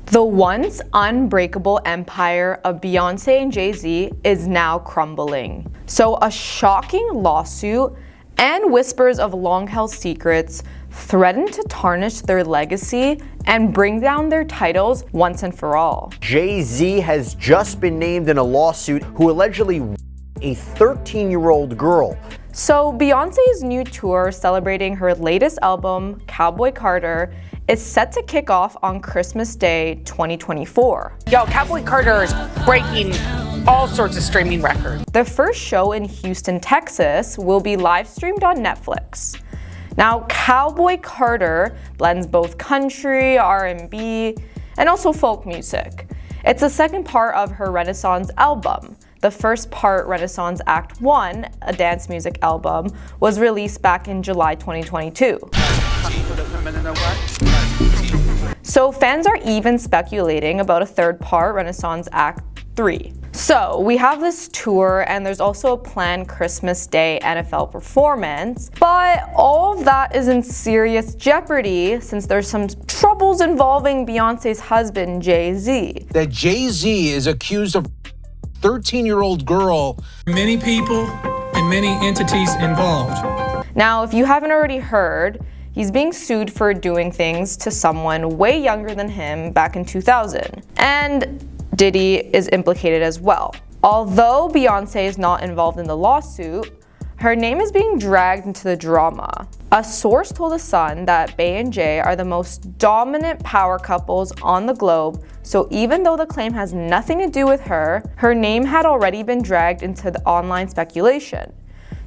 The once unbreakable empire of Beyonce and Jay-Z is now crumbling. So a shocking lawsuit and whispers of long-held secrets threaten to tarnish their legacy and bring down their titles once and for all. Jay-Z has just been named in a lawsuit who allegedly a 13-year-old girl. So Beyonce's new tour celebrating her latest album, Cowboy Carter, is set to kick off on Christmas Day 2024. Yo, Cowboy Carter is breaking all sorts of streaming records. The first show in Houston, Texas will be live streamed on Netflix. Now, Cowboy Carter blends both country, R&B, and also folk music. It's the second part of her Renaissance album. The first part, Renaissance Act 1, a dance music album, was released back in July 2022. So fans are even speculating about a third part, Renaissance Act 3. So we have this tour and there's also a planned Christmas Day NFL performance, but all of that is in serious jeopardy since there's some troubles involving Beyonce's husband, Jay-Z. That Jay-Z is accused of 13-year-old girl. Many people and many entities involved. Now, if you haven't already heard, he's being sued for doing things to someone way younger than him back in 2000. And Diddy is implicated as well. Although Beyonce is not involved in the lawsuit, her name is being dragged into the drama. A source told The Sun that Bey and Jay are the most dominant power couples on the globe, so even though the claim has nothing to do with her, her name had already been dragged into the online speculation.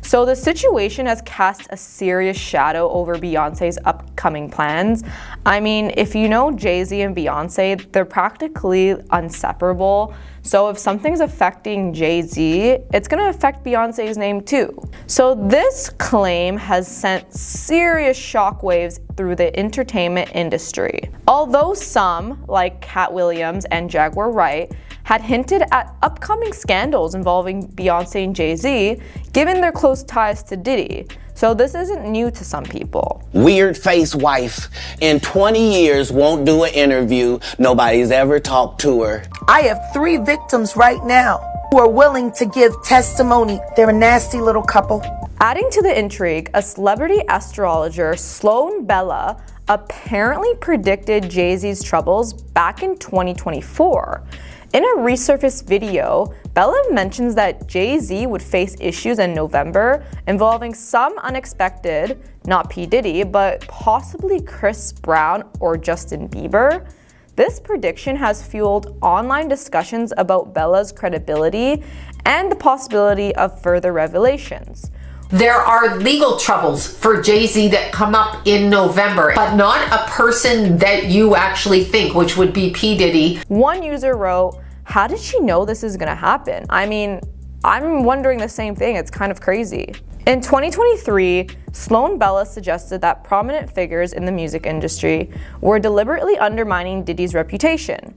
So the situation has cast a serious shadow over Beyonce's upcoming plans. I mean, if you know Jay-Z and Beyonce, they're practically inseparable. So if something's affecting Jay-Z, it's gonna affect Beyonce's name too. So this claim has sent serious shockwaves through the entertainment industry. Although some, like Cat Williams and Jaguar Wright, had hinted at upcoming scandals involving Beyonce and Jay-Z, given their close ties to Diddy. So this isn't new to some people. Weird face wife in 20 years won't do an interview. Nobody's ever talked to her. I have 3 victims right now who are willing to give testimony. They're a nasty little couple. Adding to the intrigue, a celebrity astrologer, Sloan Bella, apparently predicted Jay-Z's troubles back in 2024. In a resurfaced video, Bella mentions that Jay-Z would face issues in November involving some unexpected, not P. Diddy, but possibly Chris Brown or Justin Bieber. This prediction has fueled online discussions about Bella's credibility and the possibility of further revelations. There are legal troubles for Jay-Z that come up in November, but not a person that you actually think, which would be P. Diddy. One user wrote, "How did she know this is gonna happen?" I mean, I'm wondering the same thing. It's kind of crazy. In 2023, Sloan Bella suggested that prominent figures in the music industry were deliberately undermining Diddy's reputation.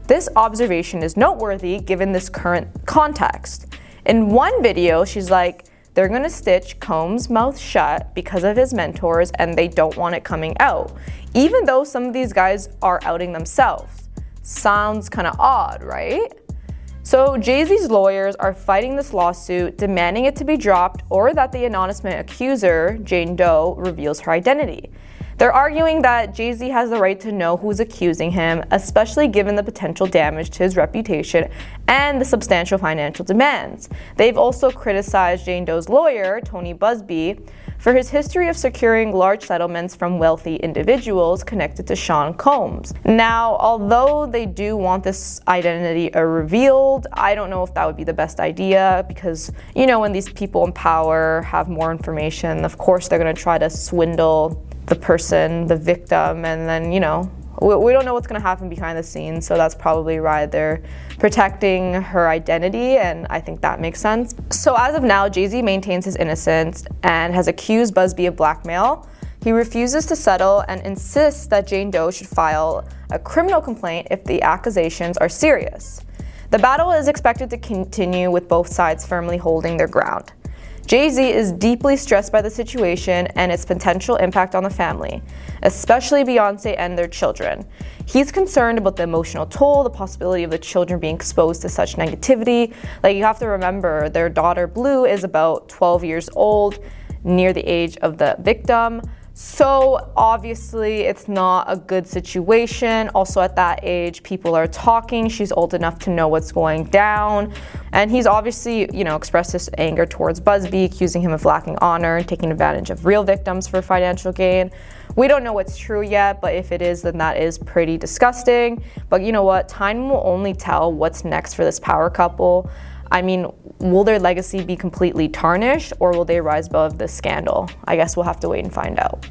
This observation is noteworthy given this current context. In one video, she's like, they're gonna stitch Combs' mouth shut because of his mentors and they don't want it coming out, even though some of these guys are outing themselves. Sounds kind of odd, right? So Jay-Z's lawyers are fighting this lawsuit, demanding it to be dropped or that the anonymous accuser, Jane Doe, reveals her identity. They're arguing that Jay-Z has the right to know who's accusing him, especially given the potential damage to his reputation and the substantial financial demands. They've also criticized Jane Doe's lawyer, Tony Busby, for his history of securing large settlements from wealthy individuals connected to Sean Combs. Now, although they do want this identity revealed, I don't know if that would be the best idea because, you know, when these people in power have more information, of course they're gonna try to swindle the person, the victim, and then, you know, we don't know what's going to happen behind the scenes, so that's probably why they're protecting her identity, and I think that makes sense. So as of now, Jay-Z maintains his innocence and has accused Busby of blackmail. He refuses to settle and insists that Jane Doe should file a criminal complaint if the accusations are serious. The battle is expected to continue with both sides firmly holding their ground. Jay-Z is deeply stressed by the situation and its potential impact on the family, especially Beyonce and their children. He's concerned about the emotional toll, the possibility of the children being exposed to such negativity. Like, you have to remember, their daughter Blue is about 12 years old, near the age of the victim. So obviously it's not a good situation. Also at that age, people are talking. She's old enough to know what's going down. And he's obviously, expressed his anger towards Busby, accusing him of lacking honor and taking advantage of real victims for financial gain. We don't know what's true yet, but if it is, then that is pretty disgusting. But you know what? Time will only tell what's next for this power couple. I mean, will their legacy be completely tarnished, or will they rise above this scandal? I guess we'll have to wait and find out.